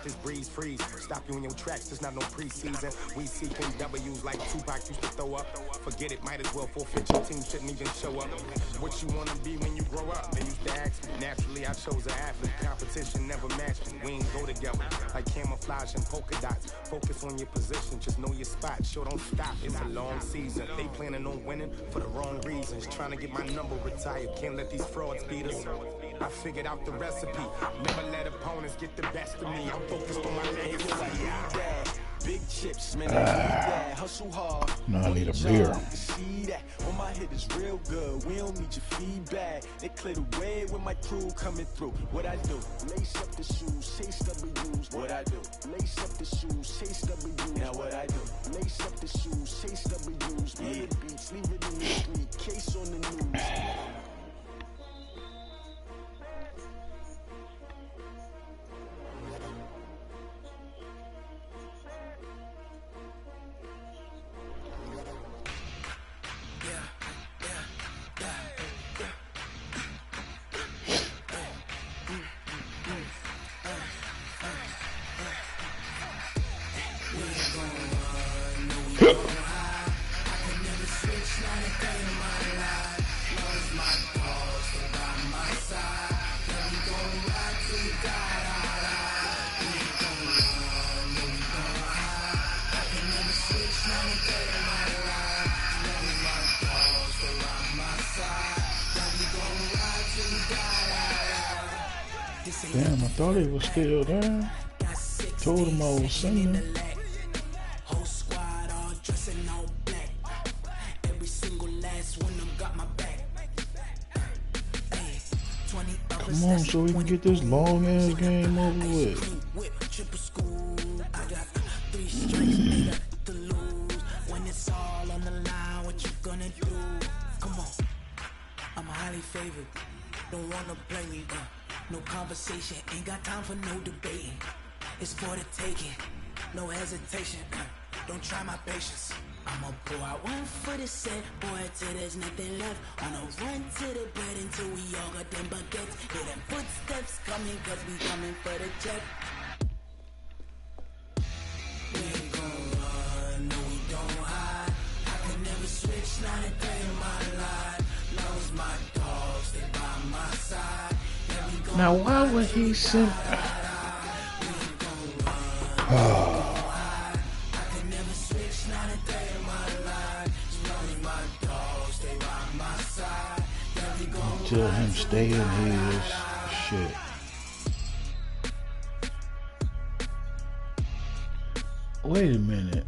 this breeze freeze. Stop you in your tracks, there's not no preseason. We seeking W's like Tupac used to throw up. Forget it, might as well forfeit your team, shouldn't even show up. What you wanna be when you grow up? They used to ask me. Naturally, I chose an athlete. Competition never matched me. We ain't go together like camouflage and polka dots. Focus on your position, just know your spot. Sure, don't stop, it's a long season. They planning on winning for the wrong reasons. Trying to get my number retired, can't let these frauds beat us. I figured out the recipe. Never let opponents get the best of me. I'm focused on my legacy. Big chips, man, hustle hard. No, I need a beer. See that on my head is real good. We don't need your feedback. They clear the way with my crew coming through. What I do? Lace up the shoes, chase W's. What I do? Lace up the shoes, chase W's. Now what I do? Lace up the shoes, chase W's. Yeah, beats, leave it in the street. Case on the news. Damn, I thought he was still there. Told him I was singing. Whole squad all dressing all black. Every single last one of them got my back. Come on, so we can get this long ass game over with. Triple school, I got 3 strikes made up to lose. When it's all on the line, what you gonna do? Come on, I'm highly favored. Don't wanna play me, no conversation, ain't got time for no debating. It's for the taking, no hesitation. Don't try my patience. I'ma pull out one for the set, boy, till there's nothing left. On a run to the bed until we all got them baguettes. Hear them footsteps coming, cause we coming for the check. We ain't gon' run, no we don't hide. I can never switch, not a day in my life. Love's my dogs, they by my side. Now, why would he send? Tell him stay in his shit. Wait a minute.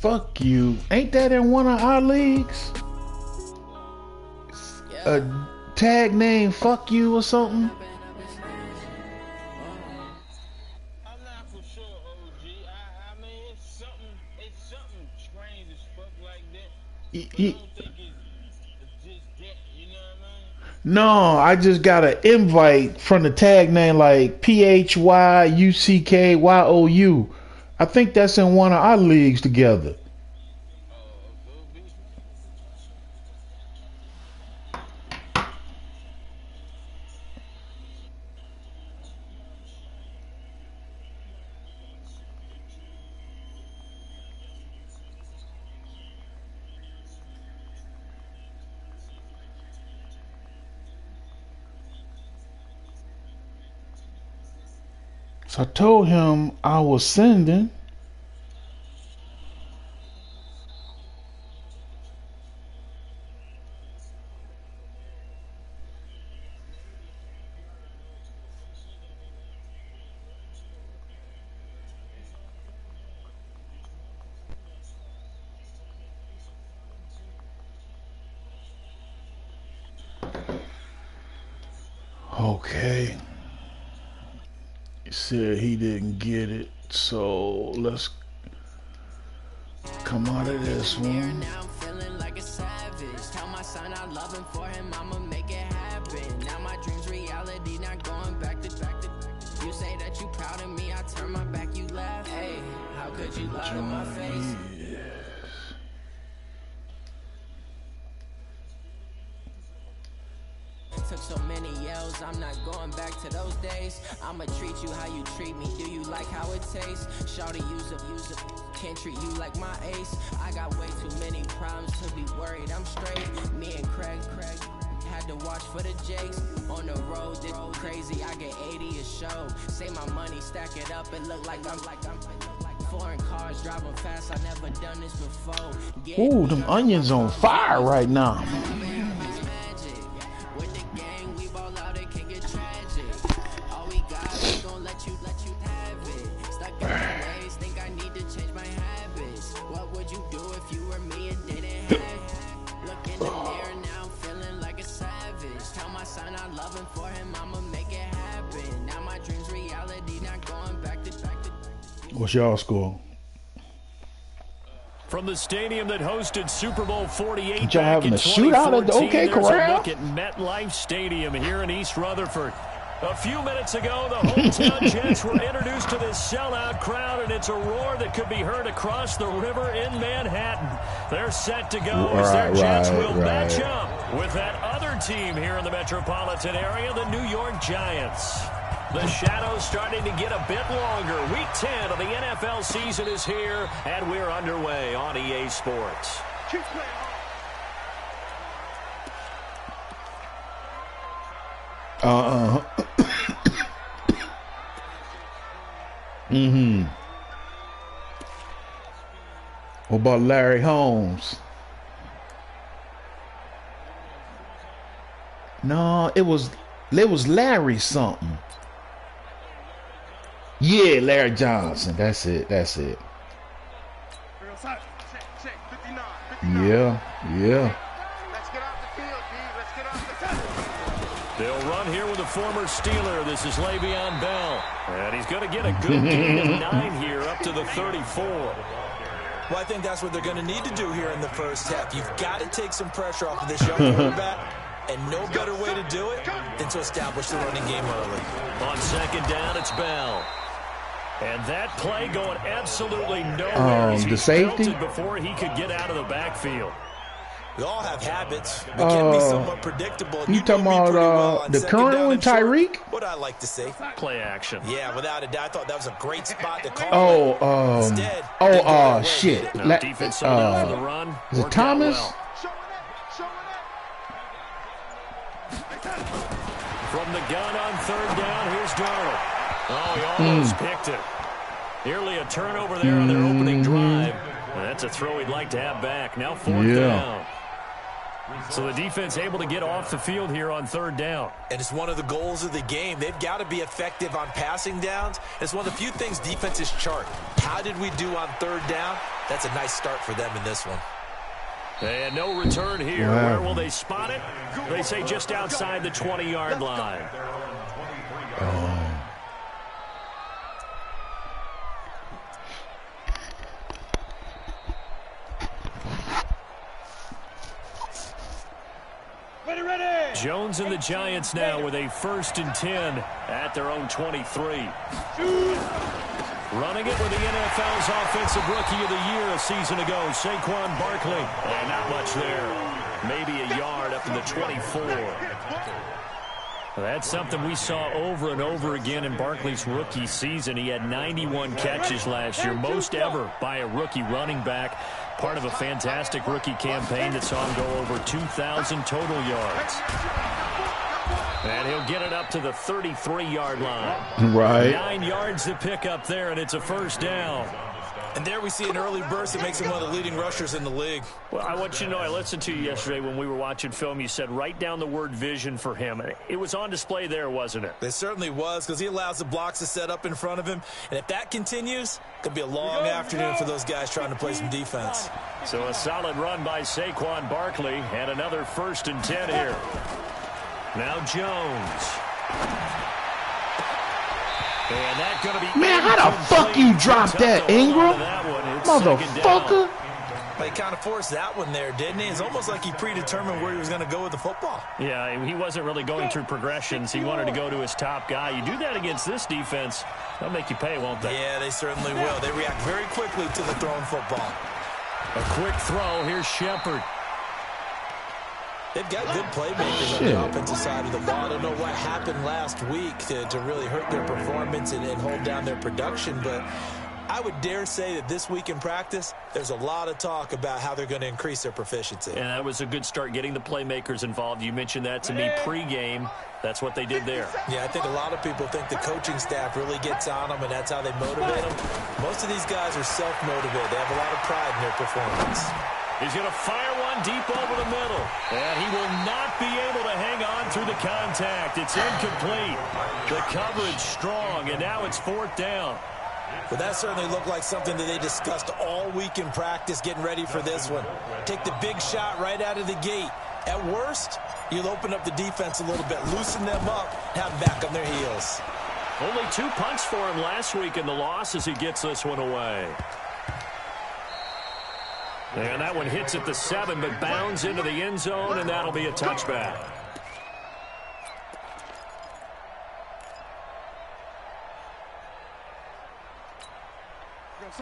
Fuck you. Ain't that in one of our leagues? A tag name fuck you or something? I'm not for sure, OG. I mean, it's something strange as fuck like that. But I don't think it's just that, you know what I mean? No, I just got an invite from the tag name like PHYUCKYOU. I think that's in one of our leagues together. So I told him I was sending. Okay. He said he didn't get it, so let's come out of this one. Now I'm feeling like a savage. Tell my son I love him, for him I'ma make it happen. Now my dreams reality, not going back to. You say that you proud of me, I turn my back, you laugh. Hey, how could you lie to my face? Took so many yells, I'm not going back to those days. I'ma treat you how you treat me. Do you like how it tastes? Shawty, use a, can't treat you like my ace. I got way too many problems to be worried. I'm straight. Me and Craig had to watch for the Jakes. On the road, this crazy. I get 80 a show. Say my money, stack it up, it look like I'm foreign cars driving fast. I never done this before. Ooh, them onions on fire right now. What's y'all score? From the stadium that hosted Super Bowl 48 y'all having a shootout at the OK Corral? Look at MetLife Stadium here in East Rutherford. A few minutes ago, the hometown Jets were introduced to this sellout crowd, and it's a roar that could be heard across the river in Manhattan. They're set to go as their Jets will match up with that other team here in the metropolitan area, the New York Giants. The shadow's starting to get a bit longer. Week 10 of the NFL season is here, and we're underway on EA Sports. What about Larry Holmes? No, it was Larry something. Yeah, Larry Johnson. That's it. Yeah. They'll run here with a former Steeler. This is Le'Veon Bell. And he's going to get a good gain of 9 here up to the 34. Well, I think that's what they're going to need to do here in the first half. You've got to take some pressure off of this young quarterback, and no better way to do it than to establish the running game early. On second down, it's Bell. And that play going absolutely nowhere. The safety? Before he could get out of the backfield. We all have habits. We can be somewhat predictable. You talking about the current one, Tyreek? What I like to say. Play action. Yeah, without a doubt. I thought that was a great spot to call. Shit. No, defense for the run. Is it Thomas? Well. From the gun on third down, here's Darnold. Oh, he almost picked it. Nearly a turnover there on their opening drive. That's a throw he'd like to have back. Now fourth down. So the defense able to get off the field here on third down. And it's one of the goals of the game. They've got to be effective on passing downs. It's one of the few things defenses chart. How did we do on third down? That's a nice start for them in this one. And no return here. Wow. Where will they spot it? They say just outside the 20-yard line. Jones and the Giants now with a 1st and 10 at their own 23. Running it with the NFL's Offensive Rookie of the Year a season ago, Saquon Barkley. And not much there. Maybe a yard up in the 24. That's something we saw over and over again in Barkley's rookie season. He had 91 catches last year, most ever by a rookie running back. Part of a fantastic rookie campaign that saw him go over 2,000 total yards. And he'll get it up to the 33-yard line. Right. 9 yards to pick up there, and it's a first down. And there we see an early burst that makes him one of the leading rushers in the league. Well, I want you to know, I listened to you yesterday when we were watching film. You said write down the word vision for him. It was on display there, wasn't it? It certainly was, because he allows the blocks to set up in front of him. And if that continues, it could be a long afternoon for those guys trying to play some defense. So a solid run by Saquon Barkley, and another 1st and 10 here. Now Jones. And that gonna be man, how the fuck you dropped that, Ingram? Motherfucker. He kind of forced that one there, didn't he? It's almost like he predetermined where he was going to go with the football. Yeah, he wasn't really going through progressions. He wanted to go to his top guy. You do that against this defense, they'll make you pay, won't they? Yeah, they certainly will. They react very quickly to the thrown football. A quick throw. Here's Shepard. They've got good playmakers on the offensive side of the ball. I don't know what happened last week to really hurt their performance and hold down their production, but I would dare say that this week in practice, there's a lot of talk about how they're going to increase their proficiency. And that was a good start, getting the playmakers involved. You mentioned that to me pregame. That's what they did there. Yeah, I think a lot of people think the coaching staff really gets on them, and that's how they motivate them. Most of these guys are self-motivated. They have a lot of pride in their performance. He's going to fire one deep over the middle. And he will not be able to hang on through the contact. It's incomplete. The coverage strong, and now it's 4th down. Well, that certainly looked like something that they discussed all week in practice, getting ready for this one. Take the big shot right out of the gate. At worst, you'll open up the defense a little bit, loosen them up, have them back on their heels. Only 2 punts for him last week in the loss as he gets this one away. And that one hits at the 7, but bounds into the end zone, and that'll be a touchback.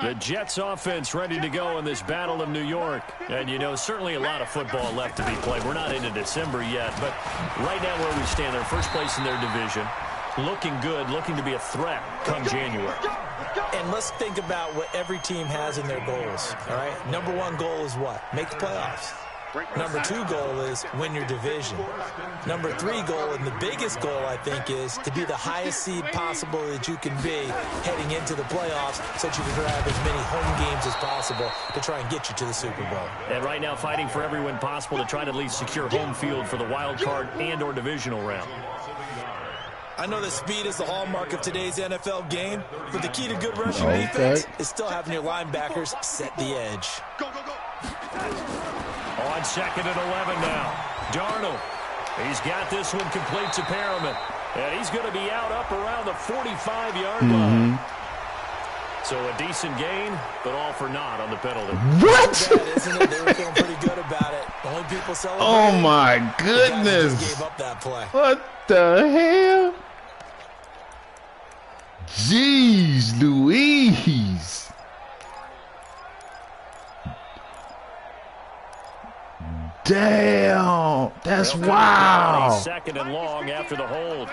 The Jets offense ready to go in this Battle of New York. And, you know, certainly a lot of football left to be played. We're not into December yet, but right now where we stand, they're first place in their division. Looking good, looking to be a threat come January. And let's think about what every team has in their goals, all right? Number 1 goal is what? Make the playoffs. Number 2 goal is win your division. Number 3 goal, and the biggest goal, I think, is to be the highest seed possible that you can be heading into the playoffs so that you can grab as many home games as possible to try and get you to the Super Bowl. And right now fighting for every win possible to try to at least secure home field for the wild card and or divisional round. I know that speed is the hallmark of today's NFL game, but the key to good rushing defense is still having your linebackers set the edge. On 2nd and 11 now. Darnold. He's got this one complete to Perriman. And he's going to be out up around the 45-yard line. So a decent gain, but all for naught on the penalty. What? Bad, isn't it? They were feeling pretty good about it. The only people celebrating. Oh, my goodness. Just gave up that play. What the hell? Jeez Louise. Damn. That's wow. 2nd and long after the hold.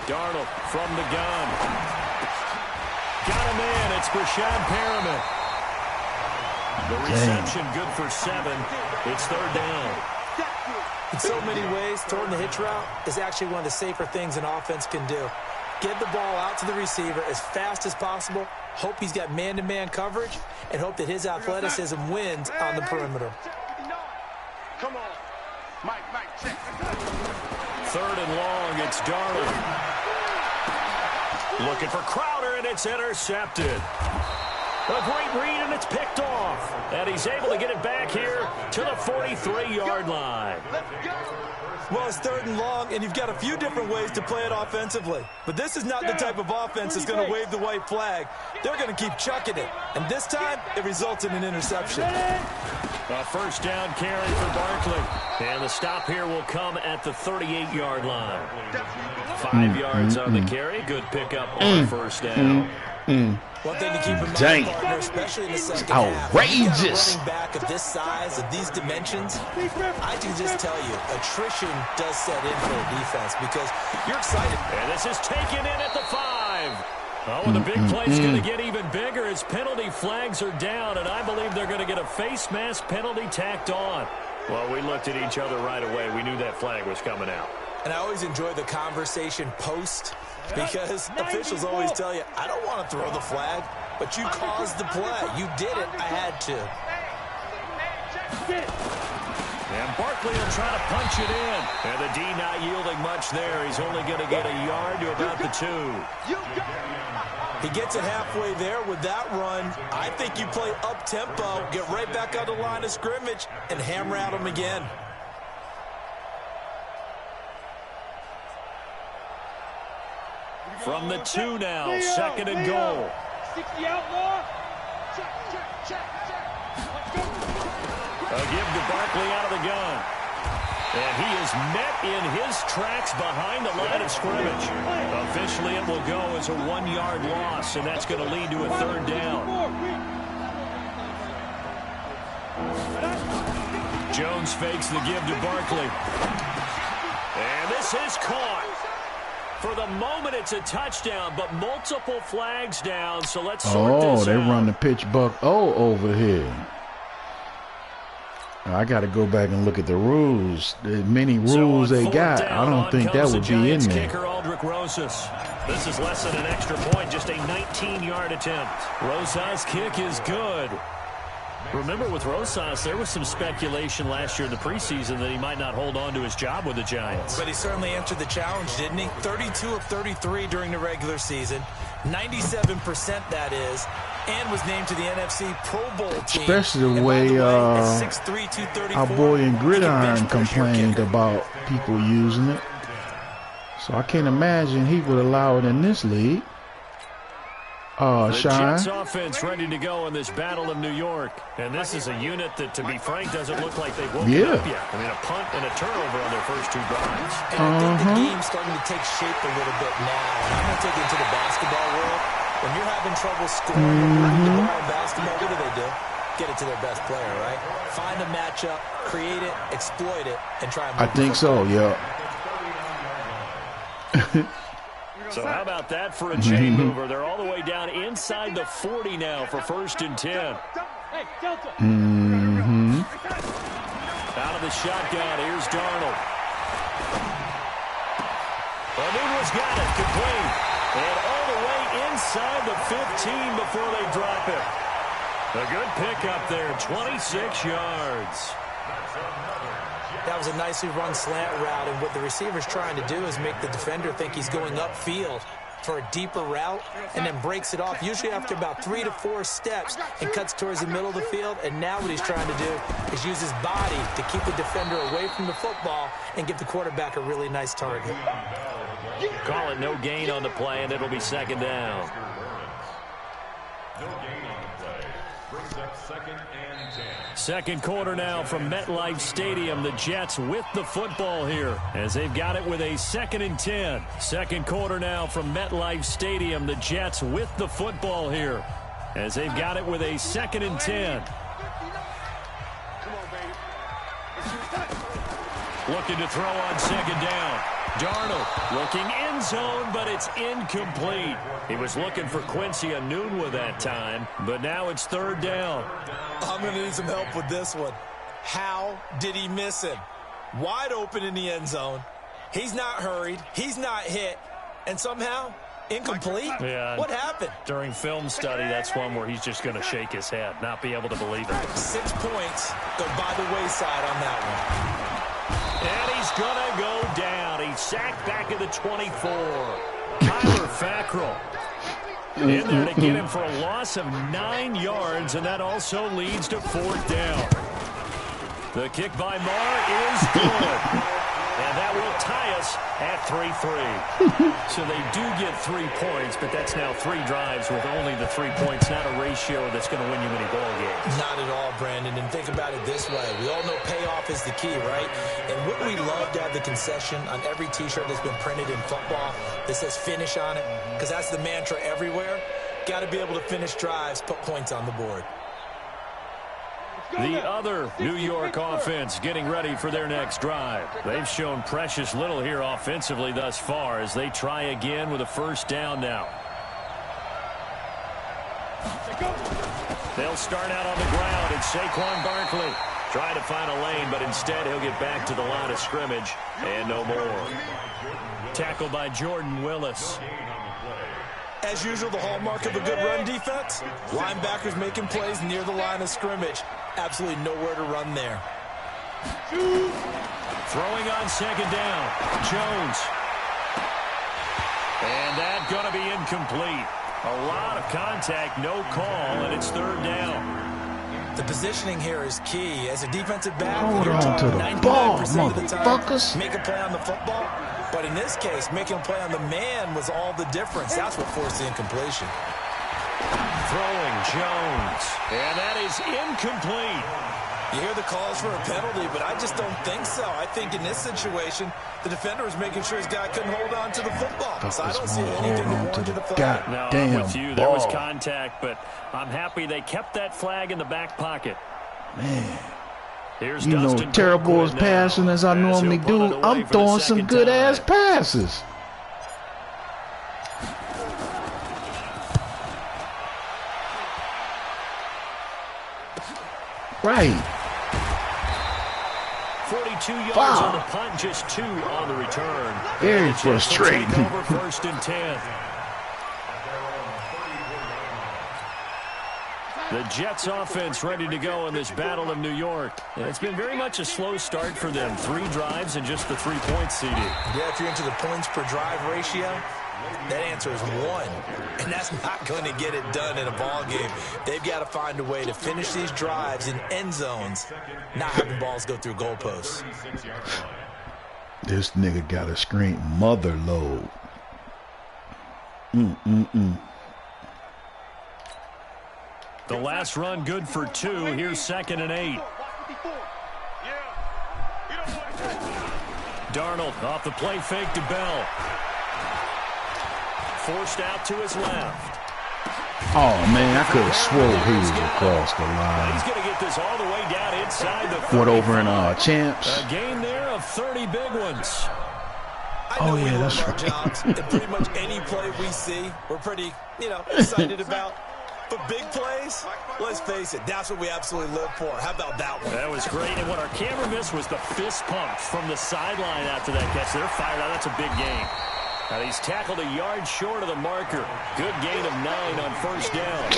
Darnold from the gun. Got him in. It's Breshad Perriman. The reception good for 7. It's 3rd down. In so many ways, throwing the hitch route is actually one of the safer things an offense can do. Get the ball out to the receiver as fast as possible, hope he's got man-to-man coverage, and hope that his athleticism wins on the perimeter. Come on. Mike, check. 3rd and long, it's Darnold. Looking for Crowder, and it's intercepted. A great read, and it's picked off. And he's able to get it back here to the 43-yard line. Well, it's 3rd and long, and you've got a few different ways to play it offensively. But this is not the type of offense that's going to wave the white flag. They're going to keep chucking it. And this time, it results in an interception. A 1st down carry for Barkley. And the stop here will come at the 38-yard line. 5 yards on the carry. Good pickup on 1st down. One thing to keep in mind, partner, especially in the second half, outrageous. Running back of this size, of these dimensions, I can just tell you, attrition does set in for a defense because you're excited. And this is taken in at the 5. Oh, and the big play's going to get even bigger as penalty flags are down, and I believe they're going to get a face mask penalty tacked on. Well, we looked at each other right away. We knew that flag was coming out. And I always enjoy the conversation post because officials always tell you, I don't want to throw the flag, but you caused the play. You did it. I had to. And Barkley will try to punch it in. And the D not yielding much there. He's only going to get a yard to about the 2. He gets it halfway there with that run. I think you play up-tempo, get right back on the line of scrimmage, and hammer at him again. From the 2 now, 2nd and goal. 60 outlaw. Check. A give to Barkley out of the gun. And he is met in his tracks behind the line of scrimmage. Officially, it will go as a 1-yard loss, and that's going to lead to a 3rd down. Jones fakes the give to Barkley. And this is caught. For the moment, it's a touchdown, but multiple flags down, so let's sort this out. Oh, they run the pitch buck over here. I got to go back and look at the rules. The many rules they got, I don't think that would be in there. Kicker Aldrick Rosas. This is less than an extra point, just a 19-yard attempt. Rosas' kick is good. Remember, with Rosas, there was some speculation last year in the preseason that he might not hold on to his job with the Giants. But he certainly answered the challenge, didn't he? 32 of 33 during the regular season, 97% that is, and was named to the NFC Pro Bowl team. Especially the way our boy in Gridiron complained about people using it. So I can't imagine he would allow it in this league. The Shine. Jets offense ready to go in this battle of New York. And this is a unit that, to be frank, doesn't look like they've woken up yet. I mean, a punt and a turnover on their first 2 drives. And I think the game's starting to take shape a little bit now. And I'm going to take it into the basketball world. When you're having trouble scoring the ball in basketball, what do? Get it to their best player, right? Find a matchup, create it, exploit it, and try and move. I think so, yeah. So how about that for a chain mover? They're all the way down inside the 40 now for 1st and 10. Out of the shotgun, here's Darnold. Nunez got it, complete. And all the way inside the 15 before they drop it. A good pickup there, 26 yards. That was a nicely run slant route, and what the receiver's trying to do is make the defender think he's going upfield for a deeper route and then breaks it off, usually after about 3 to 4 steps, and cuts towards the middle of the field. And now what he's trying to do is use his body to keep the defender away from the football and give the quarterback a really nice target. Call it no gain on the play, and it'll be 2nd down. No gain on the play. Brings up 2nd and 10. Second quarter now from MetLife Stadium. The Jets with the football here as they've got it with a 2nd and 10. Second quarter now from MetLife Stadium. The Jets with the football here as they've got it with a 2nd and 10. Looking to throw on 2nd down. Darnold looking end zone, but it's incomplete. He was looking for Quincy Enunwa that time, but now it's 3rd down. I'm going to need some help with this one. How did he miss him? Wide open in the end zone. He's not hurried. He's not hit. And somehow, incomplete? Yeah. What happened? During film study, that's one where he's just going to shake his head, not be able to believe it. 6 points go by the wayside on that one. And he's going to go down. He's sacked back at the 24. Kyler Fackrell in there to get him for a loss of 9 yards, and that also leads to 4th down. The kick by Marr is good. And that will tie us at 3-3. So they do get 3 points, but that's now 3 drives with only the 3 points, not a ratio that's going to win you any ball games. Not at all, Brandon. And think about it this way. We all know payoff is the key, right? And wouldn't we love to have the concession on every T-shirt that's been printed in football that says finish on it? Because that's the mantra everywhere. Got to be able to finish drives, put points on the board. The other New York offense getting ready for their next drive. They've shown precious little here offensively thus far as they try again with a 1st down now. They'll start out on the ground. It's Saquon Barkley trying to find a lane, but instead he'll get back to the line of scrimmage and no more. Tackled by Jordan Willis. As usual, the hallmark of a good run defense, linebackers making plays near the line of scrimmage. Absolutely nowhere to run there. Throwing on 2nd down, Jones. And that's going to be incomplete. A lot of contact, no call, and it's 3rd down. The positioning here is key. As a defensive back, hold you're on to the ball, motherfuckers. Make a play on the football. But in this case, making a play on the man was all the difference. That's what forced the incompletion. Throwing Jones. And that is incomplete. You hear the calls for a penalty, but I just don't think so. I think in this situation, the defender was making sure his guy couldn't hold on to the football. So I don't see anything to warrant the flag. No, I'm with you. There was contact, but I'm happy they kept that flag in the back pocket. Man. Here's you know, terrible as passing as I normally do, I'm throwing some good-ass passes. Right. 42 yards on the punt, just 2 on the return. Very frustrating. Over 1st and 10. The Jets offense ready to go in this Battle of New York. And it's been very much a slow start for them. 3 drives and just the 3 points seeded. Yeah, if you're into the points per drive ratio, that answer is 1. And that's not going to get it done in a ball game. They've got to find a way to finish these drives in end zones, not having balls go through goalposts. This nigga got a screen mother load. The last run good for 2. Here's 2nd and 8. Darnold off the play fake to Bell. Forced out to his left. Oh, man, I could have swore he was across the line. He's going to get this all the way down inside the what, over in Champs? A gain there of 30 big ones. I know we love our jobs, and pretty much any play we see, we're pretty, excited about. But big plays, let's face it, that's what we absolutely live for. How about that one? That was great. And what our camera missed was the fist pump from the sideline after that catch. They're fired out. That's a big gain. Now he's tackled a yard short of the marker. Good gain of 9 on 1st down.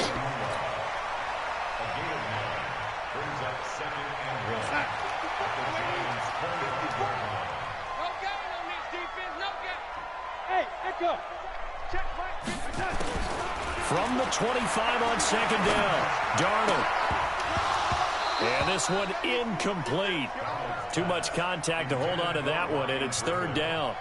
From the 25 on 2nd down, Darnold. And this one incomplete. Too much contact to hold on to that one, and it's 3rd down.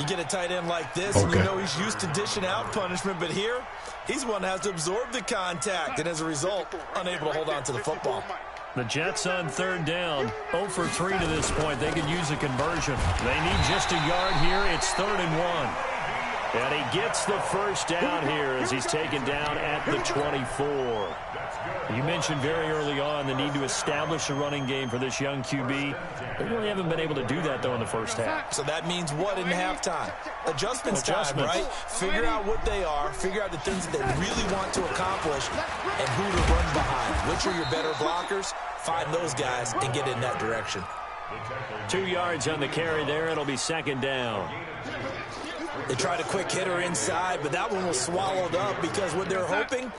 You get a tight end like this, and you know he's used to dishing out punishment, but here, he's one that has to absorb the contact, and as a result, unable to hold on to the football. The Jets on 3rd down, 0 for 3 to this point. They could use a conversion. They need just a yard here. It's 3rd and 1. And he gets the 1st down here as he's taken down at the 24. You mentioned very early on the need to establish a running game for this young QB. They really haven't been able to do that, though, in the first half. So that means what in halftime? Adjustments time, right? Figure out what they are, figure out the things that they really want to accomplish, and who to run behind. Which are your better blockers? Find those guys and get in that direction. 2 yards on the carry there. It'll be 2nd down. They tried a quick hitter inside, but that one was swallowed up because what they're hoping,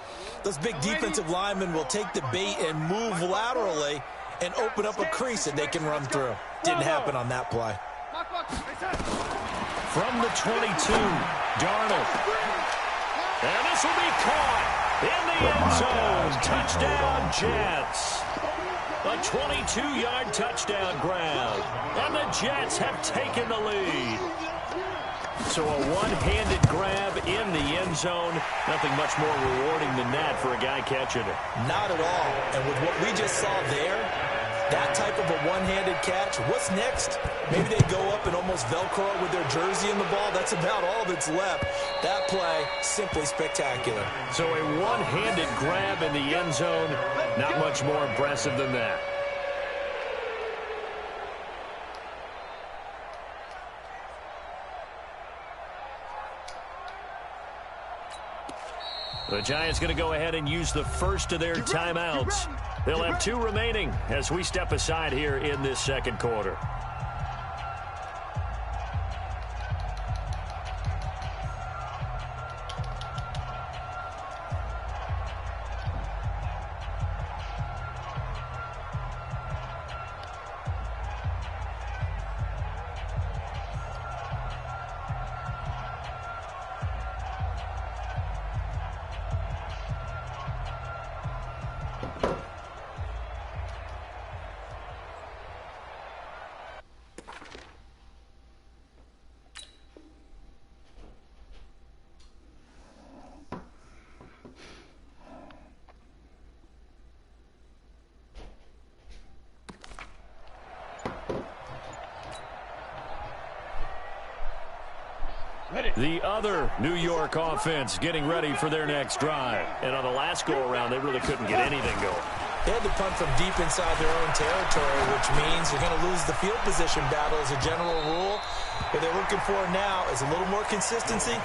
those big defensive linemen will take the bait and move laterally and open up a crease that they can run through. Didn't happen on that play. From the 22, Darnold. And this will be caught in the end zone. Touchdown, Jets. A 22-yard touchdown grab. And the Jets have taken the lead. So a one-handed grab in the end zone. Nothing much more rewarding than that for a guy catching it. Not at all. And with what we just saw there, that type of a one-handed catch, what's next? Maybe they go up and almost Velcro with their jersey in the ball. That's about all that's left. That play, simply spectacular. So a one-handed grab in the end zone. Not much more impressive than that. The Giants going to go ahead and use the first of their timeouts. They'll have 2 remaining as we step aside here in this 2nd quarter. The other New York offense getting ready for their next drive. And on the last go-around, they really couldn't get anything going. They had to punt from deep inside their own territory, which means you're going to lose the field position battle as a general rule. What they're looking for now is a little more consistency,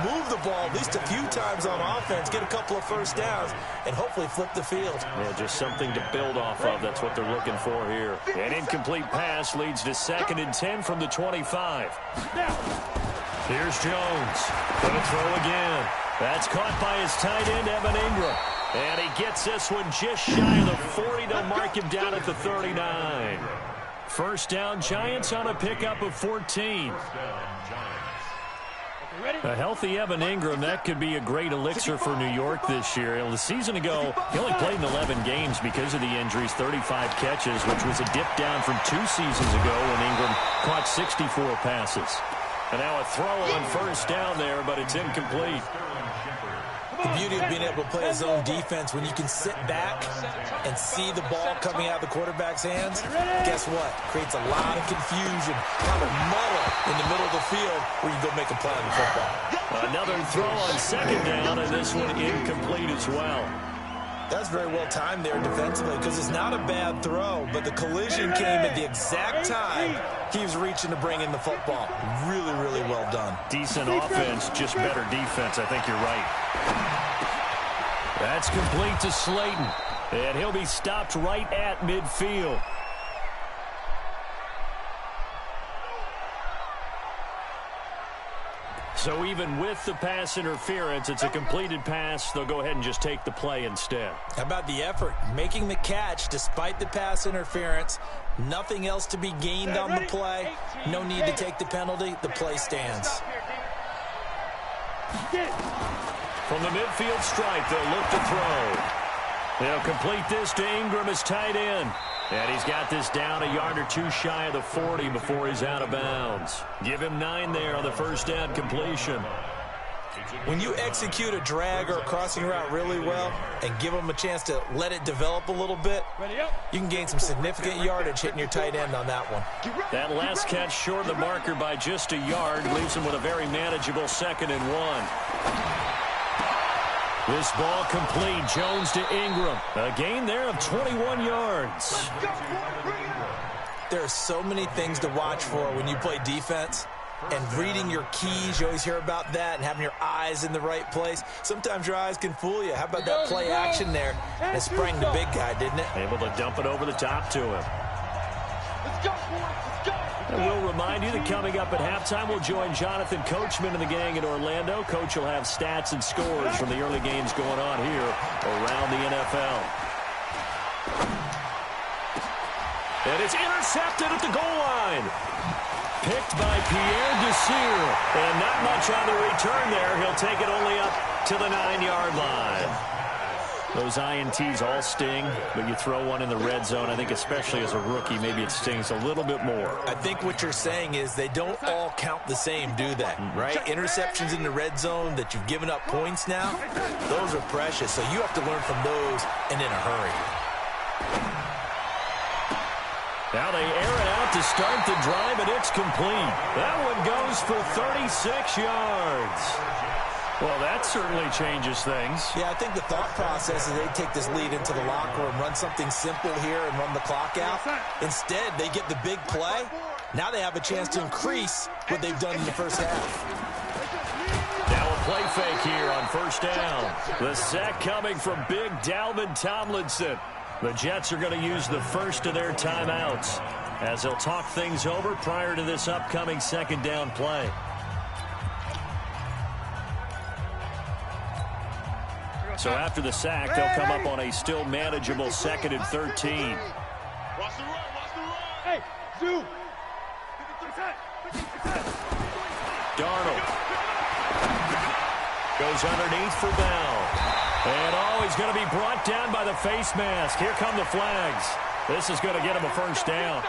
move the ball at least a few times on offense, get a couple of first downs, and hopefully flip the field. Yeah, just something to build off of. That's what they're looking for here. An incomplete pass leads to 2nd and 10 from the 25. Here's Jones. Gonna throw again. That's caught by his tight end, Evan Ingram. And he gets this one just shy of the 40 to mark him down at the 39. First down, Giants on a pickup of 14. A healthy Evan Ingram, that could be a great elixir for New York this year. The season ago, he only played in 11 games because of the injuries, 35 catches, which was a dip down from 2 seasons ago when Ingram caught 64 passes. And now a throw on first down there, but it's incomplete. The beauty of being able to play a zone defense when you can sit back and see the ball coming out of the quarterback's hands, guess what? Creates a lot of confusion, kind of muddle in the middle of the field where you go make a play on the football. Another throw on 2nd down, and this one incomplete as well. That's very well timed there defensively because it's not a bad throw, but the collision came at the exact time he was reaching to bring in the football. Really, really well done. Decent offense, just better defense. I think you're right. That's complete to Slayton, and he'll be stopped right at midfield. So even with the pass interference, it's a completed pass. They'll go ahead and just take the play instead. How about the effort? Making the catch despite the pass interference. Nothing else to be gained on the play. No need to take the penalty. The play stands. From the midfield stripe, they'll look to throw. They'll complete this to Ingram as tight end. And he's got this down a yard or two shy of the 40 before he's out of bounds. Give him 9 there on the first down completion. When you execute a drag or a crossing route really well and give them a chance to let it develop a little bit, you can gain some significant yardage hitting your tight end on that one. That last catch short of the marker by just a yard leaves him with a very manageable 2nd and 1. This ball complete. Jones to Ingram. A gain there of 21 yards. There are so many things to watch for when you play defense. And reading your keys, you always hear about that, and having your eyes in the right place. Sometimes your eyes can fool you. How about that play action there? And it sprang the big guy, didn't it? Able to dump it over the top to him. And we'll remind you that coming up at halftime, we'll join Jonathan Coachman and the gang in Orlando. Coach will have stats and scores from the early games going on here around the NFL. And it's intercepted at the goal line. Picked by Pierre Desir. And not much on the return there. He'll take it only up to the 9-yard line. Those INTs all sting, but you throw one in the red zone, I think especially as a rookie, maybe it stings a little bit more. I think what you're saying is they don't all count the same, do they? Right? Interceptions in the red zone that you've given up points now, those are precious. So you have to learn from those and in a hurry. Now they air it out to start the drive, and it's complete. That one goes for 36 yards. Well, that certainly changes things. Yeah, I think the thought process is they take this lead into the locker room, run something simple here and run the clock out. Instead, they get the big play. Now they have a chance to increase what they've done in the first half. Now a play fake here on first down. The sack coming from big Dalvin Tomlinson. The Jets are going to use the first of their timeouts as they'll talk things over prior to this upcoming second down play. So after the sack, they'll come up on a still manageable 2nd and 13. Watch the run, watch the run. Hey, Zoo. Darnold goes underneath for Bell. And he's going to be brought down by the face mask. Here come the flags. This is going to get him a first down.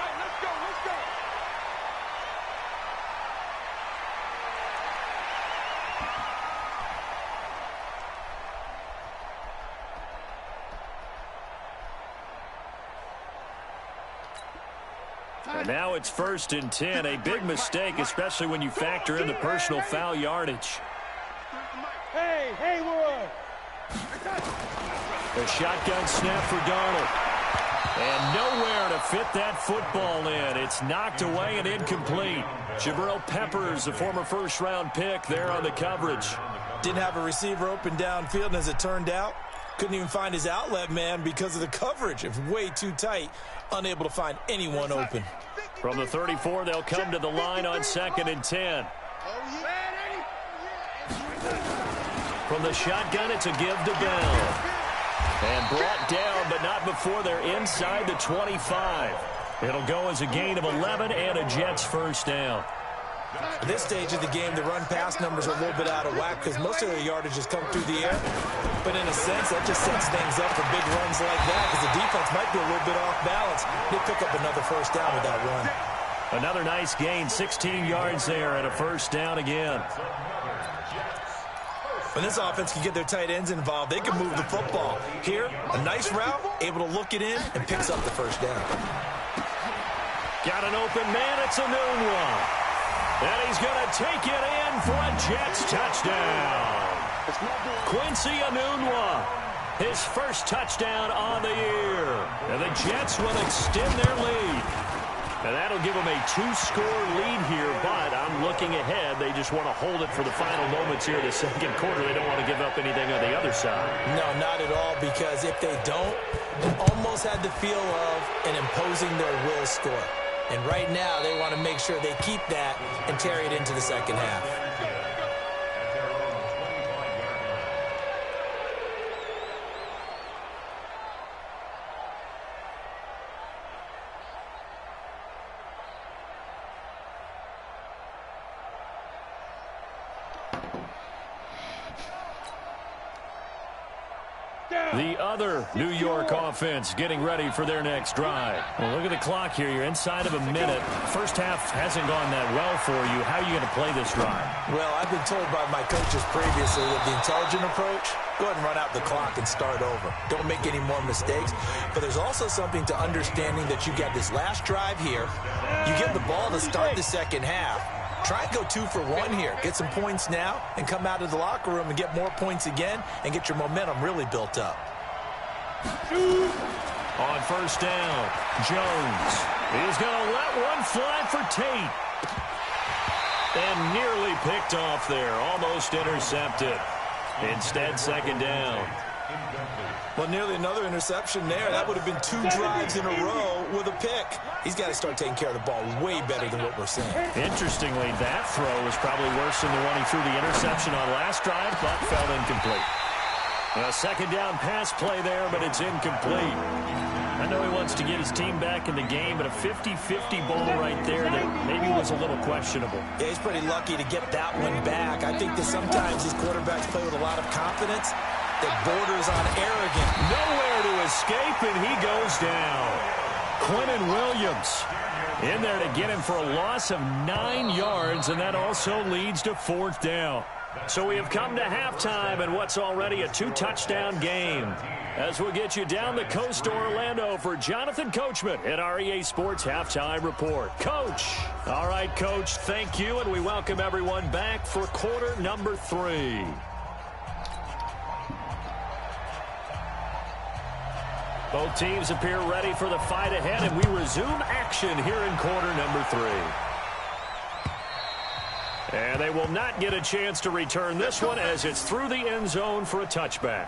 And now it's 1st and 10. A big mistake, especially when you factor in the personal foul yardage. Hey, Hayward! A shotgun snap for Darnold. And nowhere to fit that football in. It's knocked away and incomplete. Jabril Peppers, a former first-round pick, there on the coverage. Didn't have a receiver open downfield, and as it turned out, couldn't even find his outlet man because of the coverage. It was way too tight, unable to find anyone open. From the 34, they'll come to the line on 2nd and 10. From the shotgun, it's a give to Bell. And brought down, but not before they're inside the 25. It'll go as a gain of 11 and a Jets first down. At this stage of the game, the run-pass numbers are a little bit out of whack because most of their yardage has come through the air. But in a sense, that just sets things up for big runs like that because the defense might be a little bit off balance. They pick up another first down with that run. Another nice gain, 16 yards there and a first down again. When this offense can get their tight ends involved, they can move the football. Here, a nice route, able to look it in, and picks up the first down. Got an open man, it's Enunwa. And he's going to take it in for a Jets touchdown. Quincy Enunwa, his first touchdown on the year. And the Jets will extend their lead. And that'll give them a 2-score lead here, but I'm looking ahead. They just want to hold it for the final moments here of the second quarter. They don't want to give up anything on the other side. No, not at all, because if they don't, it almost had the feel of an imposing their will score. And right now, they want to make sure they keep that and carry it into the second half. The other New York offense getting ready for their next drive. Well, look at the clock here. You're inside of a minute. First half hasn't gone that well for you. How are you going to play this drive? Well, I've been told by my coaches previously that the intelligent approach, go ahead and run out the clock and start over. Don't make any more mistakes. But there's also something to understanding that you got this last drive here. You get the ball to start the second half. Try and go 2 for 1 here. Get some points now and come out of the locker room and get more points again and get your momentum really built up. On first down, Jones. He's going to let one fly for Tate. And nearly picked off there. Almost intercepted. Instead, second down. Well, nearly another interception there. That would have been 2 drives in a row with a pick. He's got to start taking care of the ball way better than what we're seeing. Interestingly, that throw was probably worse than the one he threw the interception on last drive, but fell incomplete. A second down pass play there, but it's incomplete. I know he wants to get his team back in the game, but a 50-50 ball right there that maybe was a little questionable. Yeah, he's pretty lucky to get that one back. I think that sometimes these quarterbacks play with a lot of confidence that borders on arrogant. Nowhere to escape, and he goes down. Quinnen Williams in there to get him for a loss of 9 yards, and that also leads to fourth down. So we have come to halftime in what's already a 2-touchdown game. As we'll get you down the coast to Orlando for Jonathan Coachman at our EA Sports Halftime Report. Coach. All right, Coach, thank you, and we welcome everyone back for quarter number 3. Both teams appear ready for the fight ahead, and we resume action here in quarter number 3. And they will not get a chance to return this one as it's through the end zone for a touchback.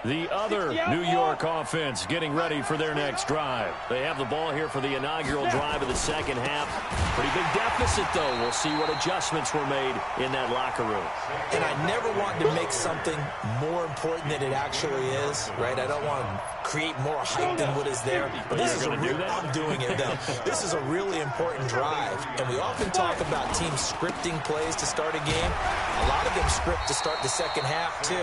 The other New York offense getting ready for their next drive. They have the ball here for the inaugural drive of the second half. Pretty big deficit, though. We'll see what adjustments were made in that locker room. And I never want to make something more important than it actually is, right? I don't want to create more hype than what is there. But this is I'm doing it, though. This is a really important drive. And we often talk about teams scripting plays to start a game. A lot of them script to start the second half, too.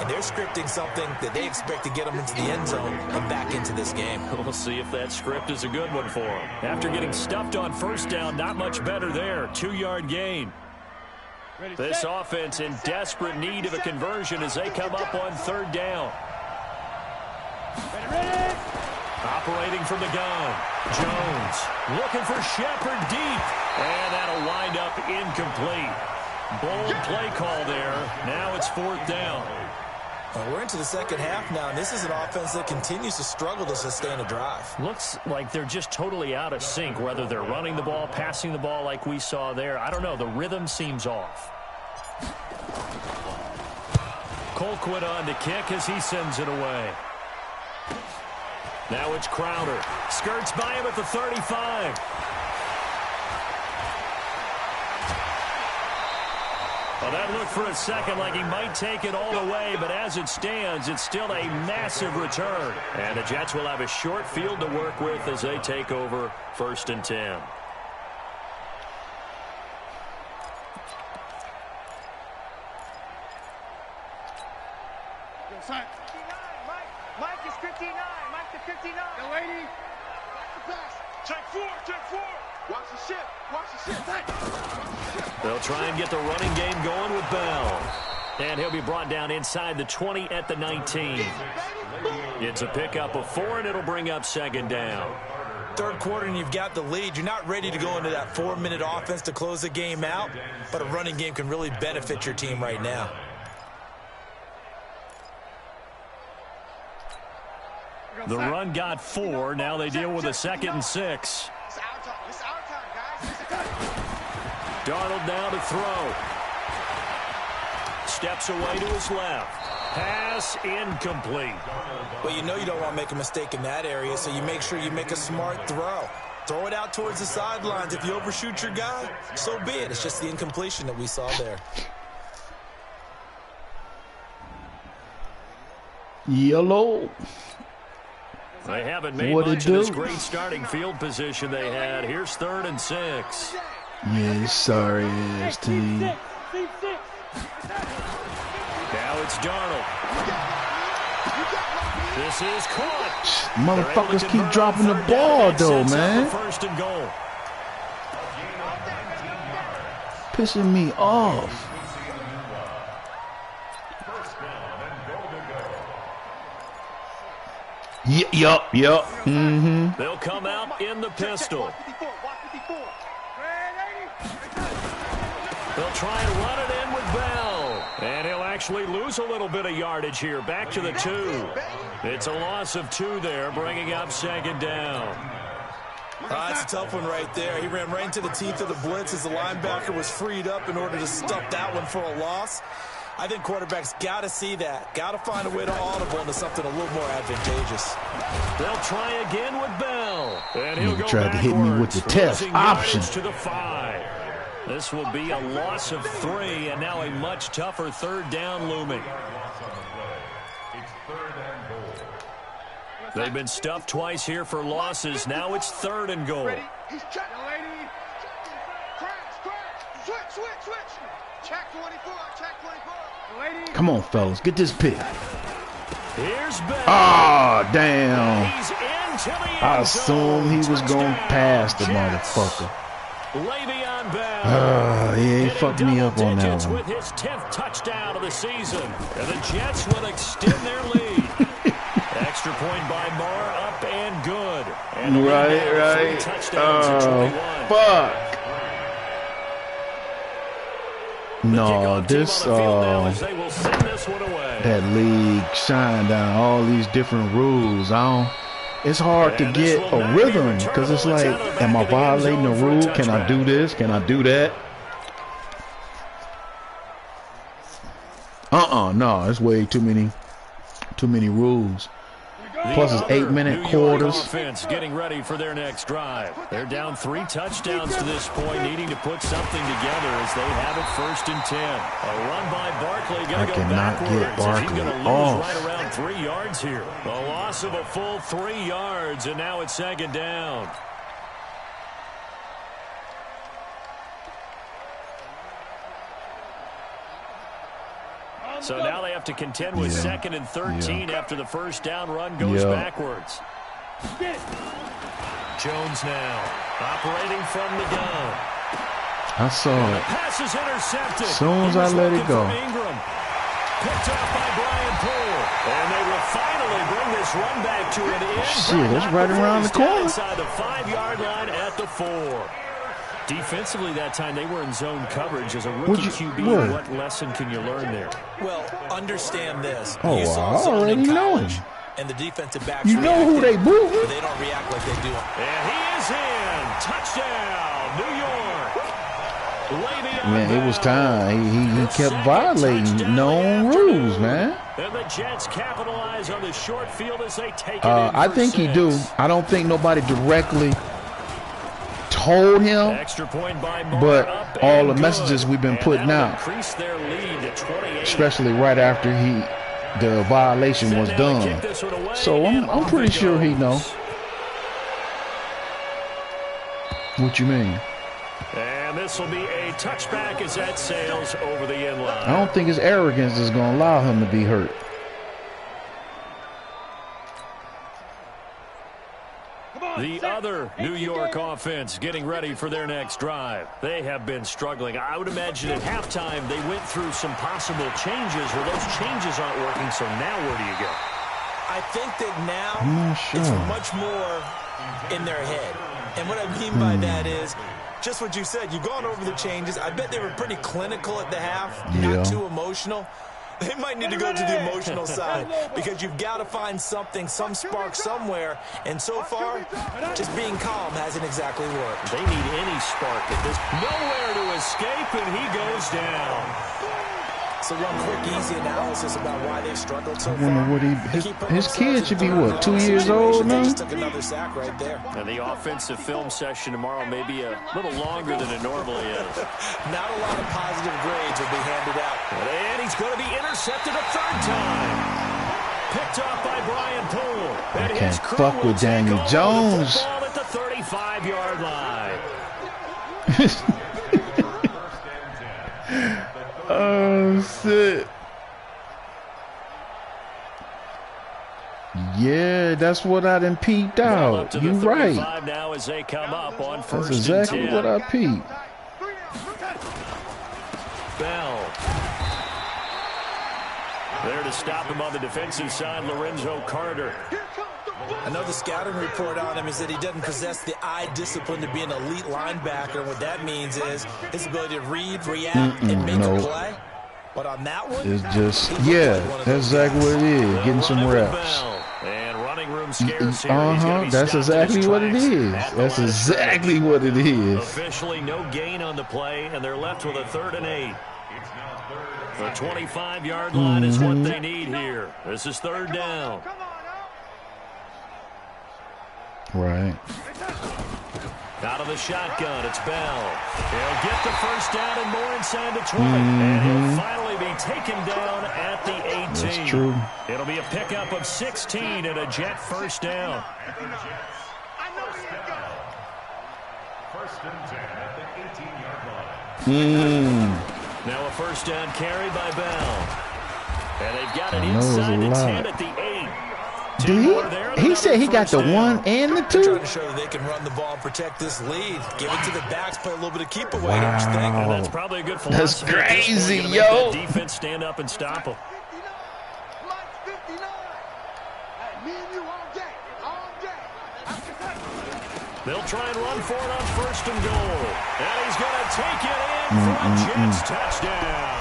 And they're scripting something that they expect to get them into the end zone and back into this game. We'll see if that script is a good one for them. After getting stuffed on first down, not much better there. 2-yard gain. This offense in desperate need of a conversion as they come up on third down. Operating from the gun. Jones looking for Shepard deep. And that'll wind up incomplete. Bold play call there. Now it's fourth down. We're into the second half now, and this is an offense that continues to struggle to sustain a drive. Looks like they're just totally out of sync, whether they're running the ball, passing the ball like we saw there. I don't know. The rhythm seems off. Colquitt on to kick as he sends it away. Now it's Crowder. Skirts by him at the 35. Well, that looked for a second like he might take it all the way, but as it stands, it's still a massive return. And the Jets will have a short field to work with as they take over 1st and 10. Mike is 59. Mike to 59. The lady. Back to pass. Check four. Watch the ship. They'll try and get the running game going with Bell. And he'll be brought down inside the 20 at the 19. It's a pickup of 4, and it'll bring up 2nd down. Third quarter, and you've got the lead. You're not ready to go into that 4-minute offense to close the game out, but a running game can really benefit your team right now. The run got 4. Now they deal with a 2nd and 6. Darnold now to throw. Steps away to his left. Pass incomplete. Well, you know you don't want to make a mistake in that area, so you make sure you make a smart throw. Throw it out towards the sidelines. If you overshoot your guy, so be it. It's just the incompletion that we saw there. Yellow. They haven't made much of this great starting field position they had. Here's 3rd and 6. Yeah, sorry ass team. Now it's Darnold. This is caught. Motherfuckers keep dropping the ball though, man. 1st and goal. Pissing me off. Yup. Mm-hmm. They'll come out in the pistol. They'll try and run it in with Bell. And he'll actually lose a little bit of yardage here. Back to the 2. It's a loss of 2 there, bringing up 2nd down. That's a tough one right there. He ran right into the teeth of the blitz as the linebacker was freed up in order to stop that one for a loss. I think quarterbacks got to see that. Got to find a way to audible into something a little more advantageous. They'll try again with Bell. And he'll go tried to hit me with the test option. To the 5. This will be a loss of 3, and now a much tougher 3rd down looming. They've been stuffed twice here for losses. Now it's 3rd and goal. He's checking, lady. Crash. Switch. Check 24. Lady. Come on, fellas. Get this pick. Here's Bell. Ah, damn. He's into the end I assumed he was going past the motherfucker. Le'Veon Bell. He ain't fucked me up on that one. With his 10th touchdown of the season. And the Jets will extend their lead. Extra point by Marr, up and good. And right. Oh, fuck. No, this that league shine down all these different rules. It's hard to get a rhythm because it's like, am I violating the rule? Can I do this? Can I do that? No, it's way too many rules. Plus it's 8-minute quarters. Offense getting ready for their next drive. They're down 3 touchdowns to this point, needing to put something together as they have it 1st and 10. A run by Barkley going to go backwards. He's going to lose right around 3 yards here. A loss of a full 3 yards, and now it's 2nd down. So now they have to contend with 2nd and 13 after the 1st down run goes backwards. Jones now operating from the gun. I saw it. Pass is intercepted. As soon as I let it go. Picked off by Brian Poole. And they will finally bring this run back to an end. Shit, that's right around the corner. Inside the 5-yard line at the 4. Defensively that time, they were in zone coverage. As a rookie QB, what lesson can you learn there? Well, understand this. Oh, I already know him. And the defensive backs you know who they moving. They don't react like they do. And he is in. Touchdown, New York. Man, it was time. He kept violating known rules, man. And the Jets capitalize on the short field as they take it in I think 6. he do. I don't think nobody directly told him, Extra point by Moore, but all the messages we've been putting out, especially right after the violation was done. So I'm pretty sure he know. What you mean? And this will be a touchback as that sails over the end line. I don't think his arrogance is going to allow him to be hurt. The other New York offense getting ready for their next drive. They have been struggling. I would imagine at halftime they went through some possible changes where those changes aren't working, so now where do you go? I think that now it's much more in their head. And what I mean by that is just what you said. You've gone over the changes. I bet they were pretty clinical at the half, not too emotional. They might need to go to the emotional side because you've got to find something, some spark somewhere. And so far, just being calm hasn't exactly worked. They need any spark at this. Nowhere to escape, and he goes down. So one quick, easy analysis about why they've struggled so I wonder far. what his kid should be, what, 2 years old now? Just took another sack right there. And the offensive film session tomorrow may be a little longer than it normally is. Not a lot of positive grades will be handed out. And he's going to be intercepted a third time. Picked off by Brian Poole. I can't fuck with Daniel Jones. Ball at the 35-yard line. Oh, shit. Yeah, that's what I done peeped out. You right. Now as they come up on that's exactly what I peeped. Bell. There to stop him on the defensive side, Lorenzo Carter. I know the scouting report on him is that he doesn't possess the eye discipline to be an elite linebacker. What that means is his ability to read, react, and make a play. But on that one, it's just, yeah, that's exactly what it is. Getting some reps. And running room scares here. That's exactly what it is. That's exactly what it is. Officially no gain on the play, and they're left with a 3rd and 8. The 25-yard line is what they need here. This is 3rd down. Right. Out of the shotgun, it's Bell. He'll get the first down and more inside Detroit. And he'll finally be taken down at the 18. That's true. It'll be a pickup of 16 and a Jet first down. First and 10 at the 18-yard line. Now a first down carry by Bell. And they've got it inside the 10 at the 8. He said he got the 1 and the 2. Trying to show that they can run the ball and protect this lead. Give it to the backs, play a little bit of keep away. Wow. Don't you think? And that's probably a good philosophy. That's crazy, yo. Defense stand up and stop them. They'll try and run for it on 1st and goal. And he's going to take it in for a Jets touchdown.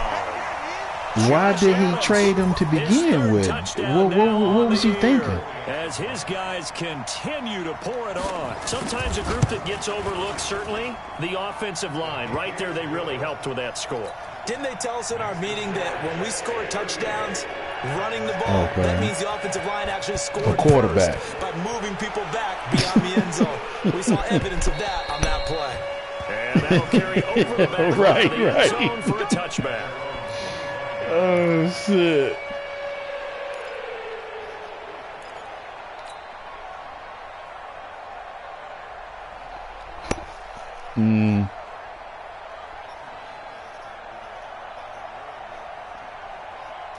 Why did he trade him to begin with? What was he thinking? As his guys continue to pour it on. Sometimes a group that gets overlooked, certainly, the offensive line. Right there, they really helped with that score. Didn't they tell us in our meeting that when we score touchdowns, running the ball, that means the offensive line actually scored a quarterback by moving people back beyond the end zone. We saw evidence of that on that play. And that'll carry over the back right. zone for a touchback. Oh, shit.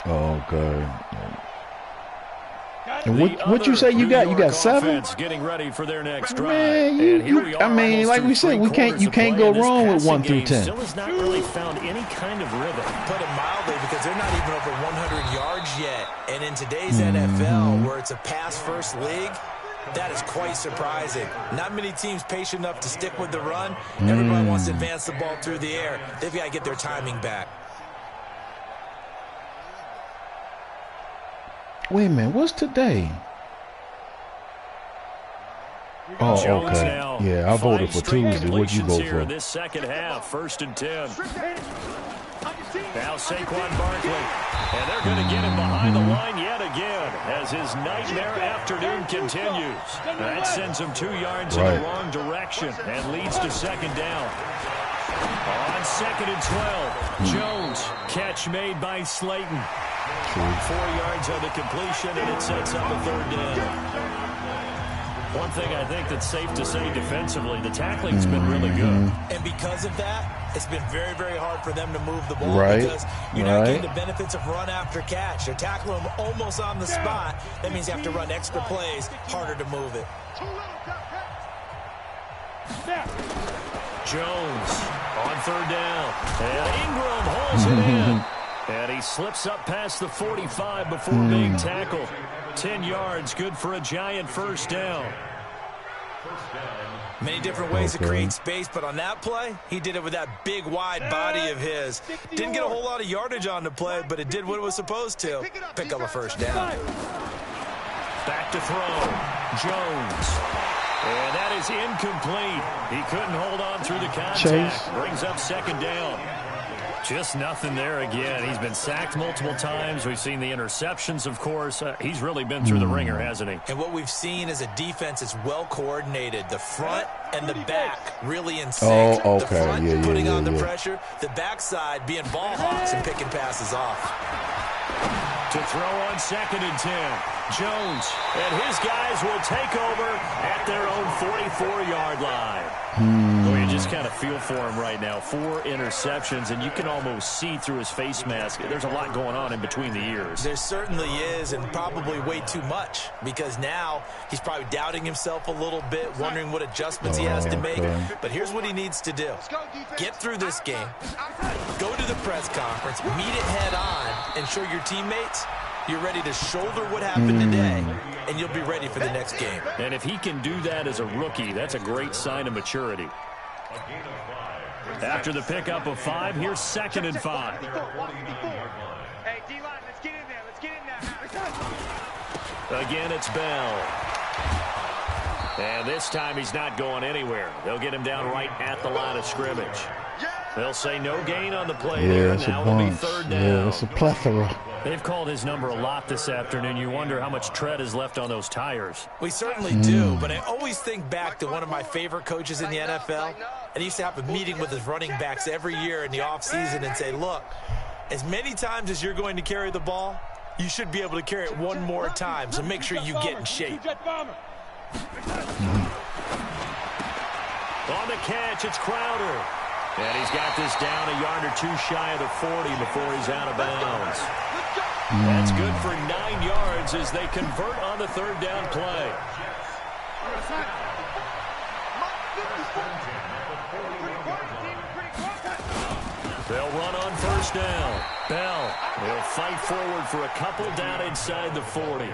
Oh, God. And what you say you got? You got 7? Getting ready for their next drive. Man, I mean, like we said, you can't go wrong with 1 through 10. Still has not really found any kind of rhythm. Put it mildly, because they're not even over 100 yards yet. And in today's NFL, where it's a pass-first league, that is quite surprising. Not many teams patient enough to stick with the run. Everybody wants to advance the ball through the air. They've got to get their timing back. Wait a minute, what's today? Oh, okay. Yeah, I voted for Tuesday. What'd you vote for? This second half, 1st and 10. Now Saquon Barkley, and they're going to get him behind the line yet again as his nightmare afternoon continues. That sends him 2 yards in the wrong direction and leads to second down. On 2nd and 12, Jones, catch made by Slayton. 4 yards on the completion, and it sets up a 3rd down. One thing I think that's safe to say defensively, the tackling's been really good. And because of that, it's been very, very hard for them to move the ball because you're not getting the benefits of run after catch. They're tackling them almost on the spot. That means you have to run extra plays, harder to move it. Jones on 3rd down. And Ingram holds it in. And he slips up past the 45 before being tackled. 10 yards, good for a giant 1st down. Many different ways to create space, but on that play, he did it with that big, wide body of his. Didn't get a whole lot of yardage on the play, but it did what it was supposed to. Pick up a 1st down. Back to throw. Jones. And that is incomplete. He couldn't hold on through the contact. Brings up 2nd down. Just nothing there again. He's been sacked multiple times. We've seen the interceptions, of course. He's really been through the ringer, hasn't he? And what we've seen is a defense that's well coordinated. The front and the back really in sync. The front putting on the pressure. The backside being ball hawks and picking passes off. To throw on 2nd and 10. Jones and his guys will take over at their own 44-yard line. Well, you just kind of feel for him right now. 4 interceptions, and you can almost see through his face mask. There's a lot going on in between the ears. There certainly is, and probably way too much, because now he's probably doubting himself a little bit, wondering what adjustments he has to make. But here's what he needs to do. Get through this game, go to the press conference, meet it head on, and show your teammates you're ready to shoulder what happened today, and you'll be ready for the next game. And if he can do that as a rookie, that's a great sign of maturity. After the pickup of 5, here's 2nd and 5. Hey, D-line, let's get in there. Let's get in there. Again, it's Bell. And this time he's not going anywhere. They'll get him down right at the line of scrimmage. They'll say no gain on the play there. Now it'll be 3rd down. Yeah, it's a plethora. They've called his number a lot this afternoon. You wonder how much tread is left on those tires. We certainly do, but I always think back to one of my favorite coaches in the NFL. And he used to have a meeting with his running backs every year in the offseason and say, look, as many times as you're going to carry the ball, you should be able to carry it one more time, so make sure you get in shape. On the catch, it's Crowder. And he's got this down a yard or 2 shy of the 40 before he's out of bounds. That's good for 9 yards as they convert on the 3rd down play. They'll run on 1st down. Bell will fight forward for a couple down inside the 40.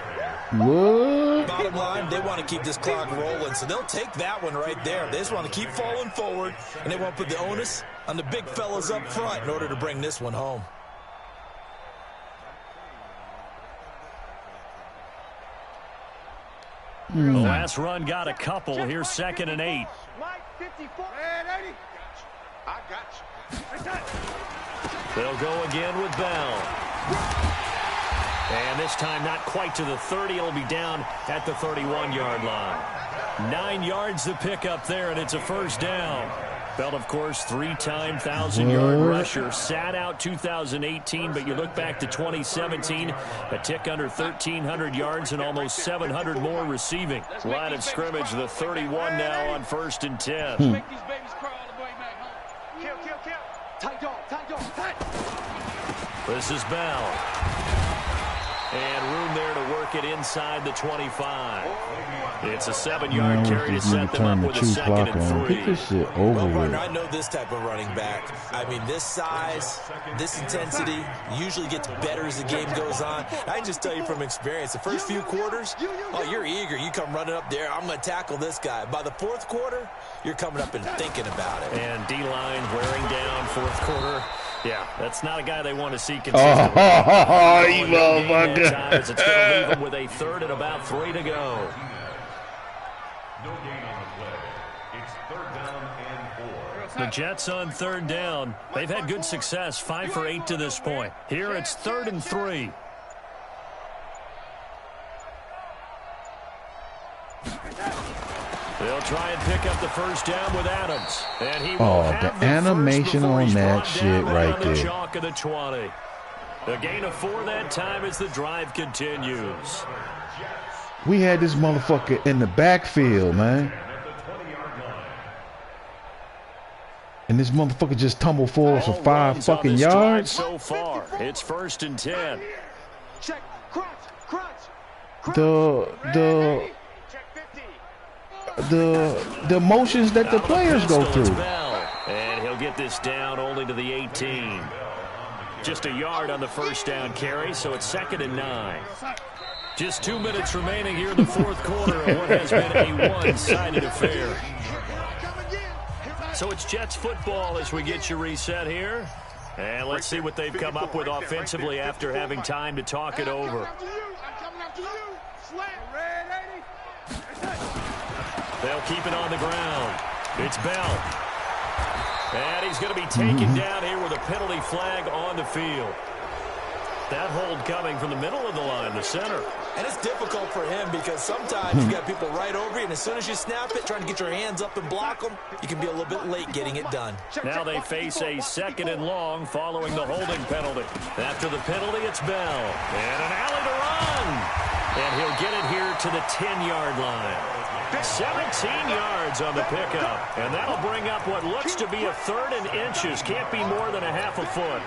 What? Bottom line, they want to keep this clock rolling, so they'll take that one right there. They just want to keep falling forward, and they want to put the onus on the big fellas up front in order to bring this one home. The last run got a couple. Here's 2nd and 8. Mike, 54. And 80. I got you. They'll go again with Bell. And this time not quite to the 30. It'll be down at the 31-yard line. 9 yards to pick up there, and it's a 1st down. Bell, of course, 3-time 1,000-yard rusher. Sat out 2018, but you look back to 2017, a tick under 1,300 yards and almost 700 more receiving. Line of scrimmage, the 31 now on 1st and 10. Make these babies crawl all the way back home. Kill. Tight dog. Tight. This is Bell. And room there to work it inside the 25. It's a 7-yard carry to set them up with a 2nd and 3. Get this shit over with. I know this type of running back. I mean, this size, this intensity usually gets better as the game goes on. I can just tell you from experience, the first few quarters, oh, you're eager. You come running up there, I'm going to tackle this guy. By the 4th quarter, you're coming up and thinking about it. And D-line wearing down 4th quarter. Yeah, that's not a guy they want to see consistently. You motherfucker. It's going to leave him with a 3rd and about 3 to go. No gain on the play. It's 3rd down and 4. The Jets on 3rd down. They've had good success, 5 for 8 to this point. Here it's 3rd and 3. They'll try and pick up the 1st down with Adams. And he will have the animation on that shit right there. The chalk of the 20. A gain of 4 that time as the drive continues. We had this motherfucker in the backfield, man. And this motherfucker just tumbled forward for 5 fucking yards. So far, it's 1st and 10. Check. Crunch. The motions that the players go through. And he'll get this down only to the 18. Just a yard on the 1st down carry, so it's 2nd and 9. Just 2 minutes remaining here in the 4th quarter of what has been a one-sided affair. So it's Jets football as we get you reset here. And let's see what they've come up with offensively after having time to talk it over. They'll keep it on the ground. It's Bell. And he's going to be taken down here with a penalty flag on the field. That hold coming from the middle of the line, the center. And it's difficult for him because sometimes you got people right over you, and as soon as you snap it, trying to get your hands up and block them, you can be a little bit late getting it done. Now they face a 2nd and long following the holding penalty. After the penalty, it's Bell. And an alley to run. And he'll get it here to the 10-yard line. 17 yards on the pickup. And that'll bring up what looks to be a 3rd and inches. Can't be more than a half a foot.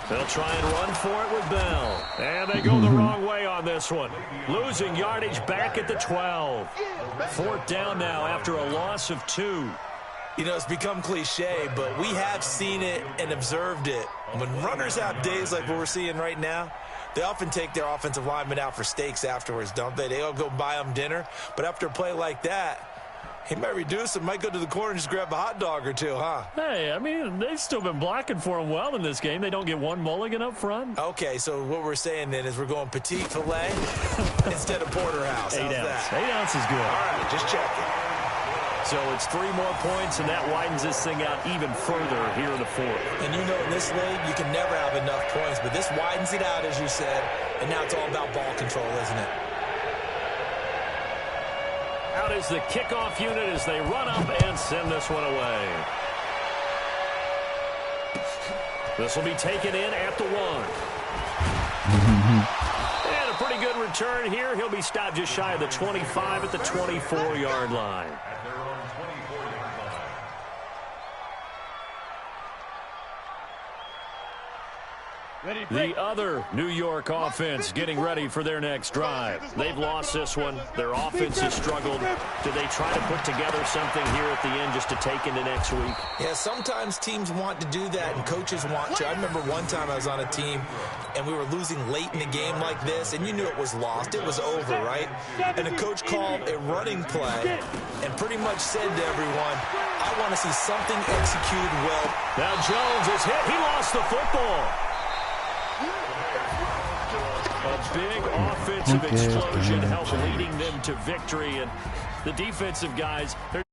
They'll try and run for it with Bell. And they go the wrong way on this one. Losing yardage back at the 12. 4th down now after a loss of 2. You know, it's become cliche, but we have seen it and observed it. When runners have days like what we're seeing right now, they often take their offensive linemen out for steaks afterwards, don't they? They all go buy them dinner. But after a play like that, he might reduce it, might go to the corner and just grab a hot dog or two, huh? Hey, I mean, they've still been blocking for him well in this game. They don't get one mulligan up front. Okay, so what we're saying then is we're going petite filet instead of porterhouse. 8 How's ounce. that? 8 ounce is good. All right, just checking. So it's 3 more points, and that widens this thing out even further here in the 4th. And you know in this league, you can never have enough points, but this widens it out, as you said, and now it's all about ball control, isn't it? Out is the kickoff unit as they run up and send this one away. This will be taken in at the 1. And a pretty good return here. He'll be stopped just shy of the 25 at the 24-yard line. The other New York offense getting ready for their next drive. They've lost this one. Their offense has struggled. Do they try to put together something here at the end just to take into next week? Yeah, sometimes teams want to do that and coaches want to. I remember one time I was on a team and we were losing late in the game like this, and you knew it was lost. It was over, right? And the coach called a running play and pretty much said to everyone, I want to see something executed well. Now Jones is hit. He lost the football. A big offensive explosion helped leading them to victory, and the defensive guys, they're